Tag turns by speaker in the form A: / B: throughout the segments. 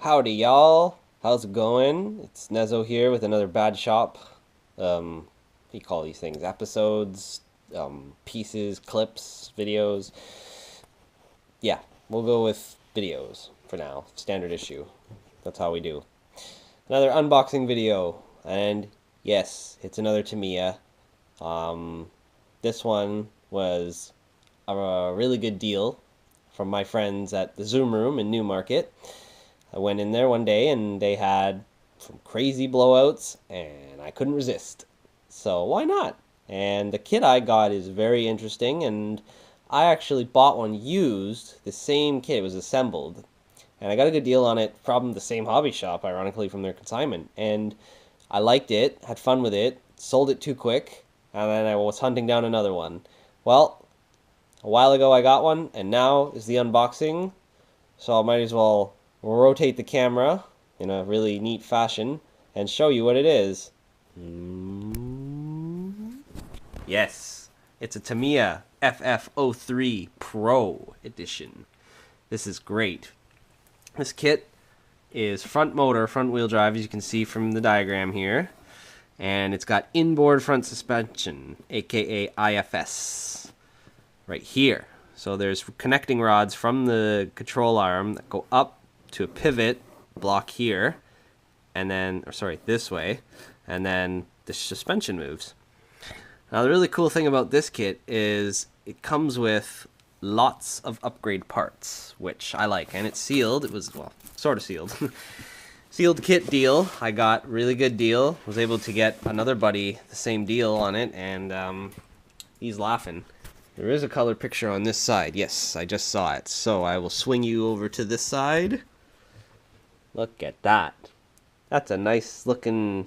A: Howdy, y'all. How's it going? It's Nezo here with another bad shop. What do you call these things? Episodes, pieces, clips, videos. Yeah, we'll go with videos for now. Standard issue. That's how we do. Another unboxing video. And yes, it's another Tamiya. This one was a really good deal from my friends at the Zoom Room in Newmarket. I went in there one day and they had some crazy blowouts and I couldn't resist. So why not? And the kit I got is very interesting, and I actually bought one used, the same kit, it was assembled. And I got a good deal on it from the same hobby shop, ironically, from their consignment. And I liked it, had fun with it, sold it too quick, and then I was hunting down another one. Well, a while ago I got one, and now is the unboxing, so I might as well rotate the camera in a really neat fashion and show you what it is. Yes, it's a Tamiya FF03 Pro Edition. This is great. This kit is front motor, front wheel drive, as you can see from the diagram here. And it's got inboard front suspension, aka IFS, right here. So there's connecting rods from the control arm that go up to a pivot block here, and then, or sorry, this way, and then the suspension moves. Now the really cool thing about this kit is it comes with lots of upgrade parts, which I like, and it's sealed. It was, well, sort of sealed. Sealed kit deal. I got really good deal. Was able to get another buddy the same deal on it, and he's laughing. There is a color picture on this side. Yes, I just saw it. So I will swing you over to this side. Look at that. That's a nice looking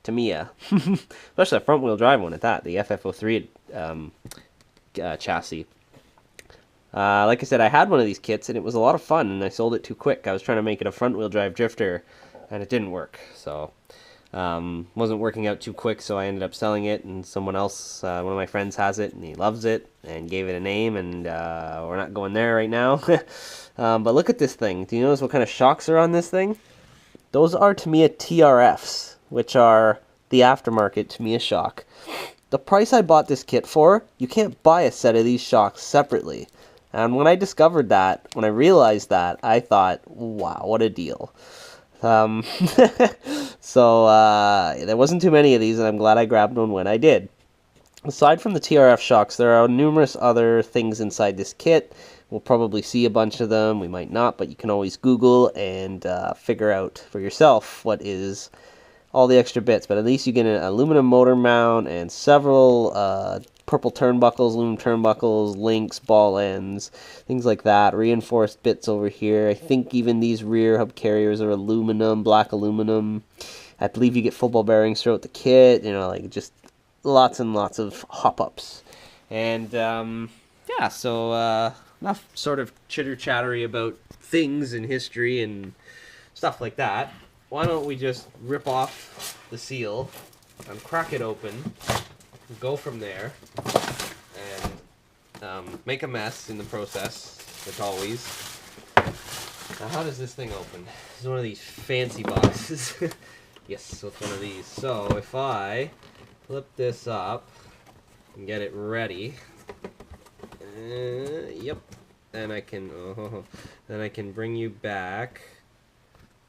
A: Tamiya. Especially the front wheel drive one at that. The FF03 chassis. Like I said, I had one of these kits and it was a lot of fun, and I sold it too quick. I was trying to make it a front wheel drive drifter and it didn't work. So wasn't working out too quick, so I ended up selling it, and someone else, one of my friends, has it and he loves it and gave it a name, and we're not going there right now. But look at this thing. Do you notice what kind of shocks are on this thing? Those are Tamiya TRFs, which are the aftermarket Tamiya shock. The price I bought this kit for, you can't buy a set of these shocks separately. And when I discovered that, when I realized that, I thought, wow, what a deal. So there wasn't too many of these, and I'm glad I grabbed one when I did. Aside from the TRF shocks, there are numerous other things inside this kit. We'll probably see a bunch of them, we might not, but you can always Google and figure out for yourself what is all the extra bits. But at least you get an aluminum motor mount and several purple turnbuckles, aluminum turnbuckles, links, ball ends, things like that. Reinforced bits over here. I think even these rear hub carriers are aluminum, black aluminum. I believe you get football bearings throughout the kit, you know, like just lots and lots of hop-ups. And yeah, so enough sort of chitter-chattery about things in history and stuff like that. Why don't we just rip off the seal and crack it open, and go from there, and make a mess in the process, like always. Now, how does this thing open? This is one of these fancy boxes. Yes, so it's one of these. So if I flip this up and get it ready, yep, then I can bring you back.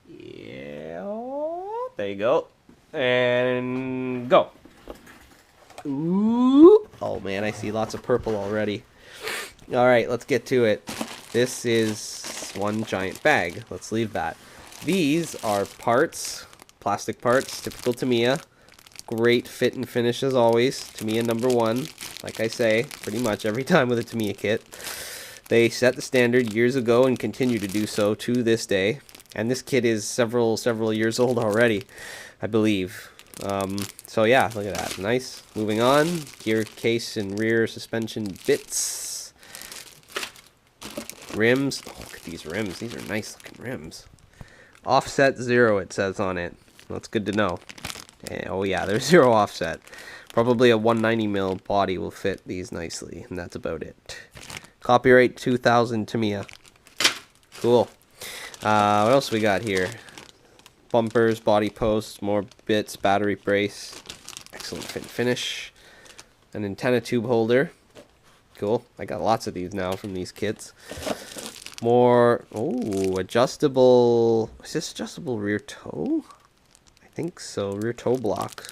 A: Yeah, there you go, and go. Ooh, oh man, I see lots of purple already. All right, let's get to it. This is one giant bag. Let's leave that. These are parts, plastic parts, typical Tamiya. Great fit and finish as always. Tamiya #1, like I say, pretty much every time with a Tamiya kit. They set the standard years ago and continue to do so to this day. And this kit is several years old already, I believe. So yeah, look at that. Nice. Moving on. Gear case and rear suspension bits. Rims. Oh, look at these rims. These are nice looking rims. Offset 0, it says on it. That's good to know. Oh yeah, there's 0 offset. Probably a 190mm body will fit these nicely, and that's about it. Copyright 2000 Tamiya. Cool. What else we got here? Bumpers, body posts, more bits, battery brace. Excellent fit and finish. An antenna tube holder. Cool. I got lots of these now from these kits. More, oh, adjustable, is this adjustable rear toe? I think so, rear toe block.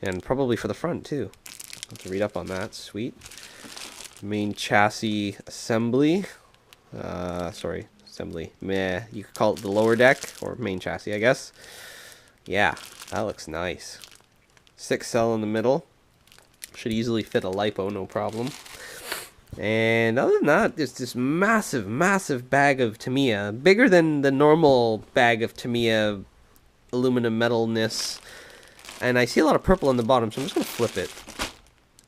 A: And probably for the front too. I'll have to read up on that, sweet. Main chassis assembly. Sorry, assembly. Meh, you could call it the lower deck, or main chassis, I guess. Yeah, that looks nice. 6 cell in the middle. Should easily fit a lipo, no problem. And other than that, there's this massive, massive bag of Tamiya. Bigger than the normal bag of Tamiya aluminum metalness. And I see a lot of purple on the bottom, so I'm just going to flip it.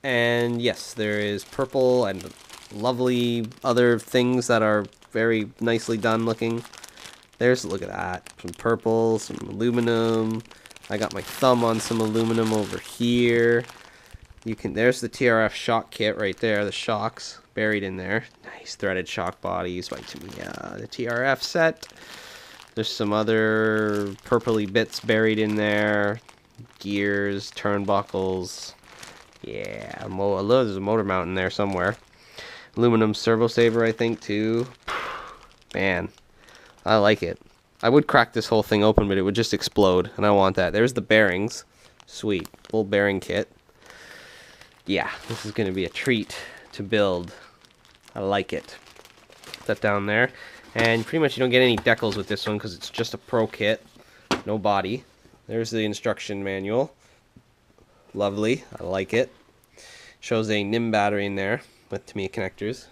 A: And yes, there is purple and lovely other things that are very nicely done looking. Look at that. Some purple, some aluminum. I got my thumb on some aluminum over here. There's the TRF shock kit right there, the shocks buried in there. Nice threaded shock bodies by Tamiya. The TRF set. There's some other purpley bits buried in there. Gears, turnbuckles. Yeah, there's a motor mount in there somewhere. Aluminum servo saver, I think, too. Man, I like it. I would crack this whole thing open, but it would just explode, and I want that. There's the bearings. Sweet. Full bearing kit. Yeah, this is going to be a treat to build. I like it. Put that down there. And pretty much you don't get any decals with this one because it's just a pro kit. No body. There's the instruction manual. Lovely. I like it. Shows a NIM battery in there with Tamiya connectors.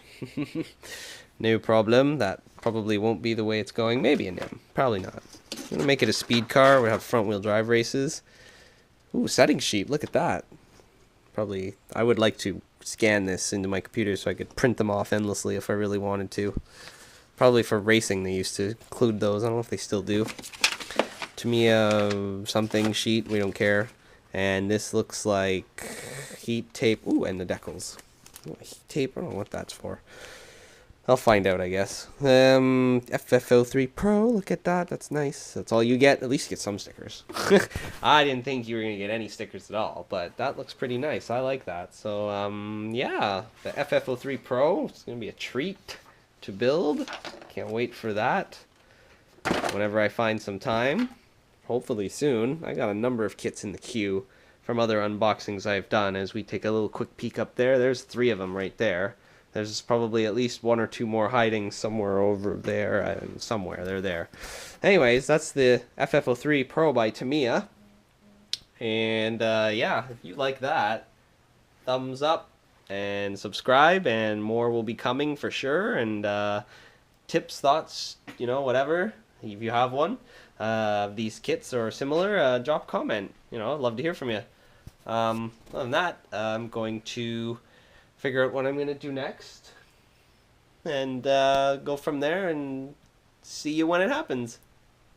A: No problem. That probably won't be the way it's going. Maybe a NIM. Probably not. I'm going to make it a speed car. We'll have front wheel drive races. Ooh, setting sheet. Look at that. Probably, I would like to scan this into my computer so I could print them off endlessly if I really wanted to. Probably for racing they used to include those. I don't know if they still do. Tamiya something sheet, we don't care. And this looks like heat tape. Ooh, and the decals. Ooh, heat tape, I don't know what that's for. I'll find out, I guess. FF03 Pro, look at that. That's nice. That's all you get. At least you get some stickers. I didn't think you were going to get any stickers at all, but that looks pretty nice. I like that. So, yeah, the FF03 Pro. It's going to be a treat to build. Can't wait for that. Whenever I find some time. Hopefully soon. I got a number of kits in the queue from other unboxings I've done. As we take a little quick peek up there, there's 3 of them right there. There's probably at least 1 or 2 more hiding somewhere over there. Somewhere, they're there. Anyways, that's the FF03 Pro by Tamiya. And yeah, if you like that, thumbs up and subscribe, and more will be coming for sure. And tips, thoughts, you know, whatever, if you have one. These kits or similar, drop a comment. You know, I'd love to hear from you. Other than that, I'm going to figure out what I'm going to do next, and go from there and see you when it happens.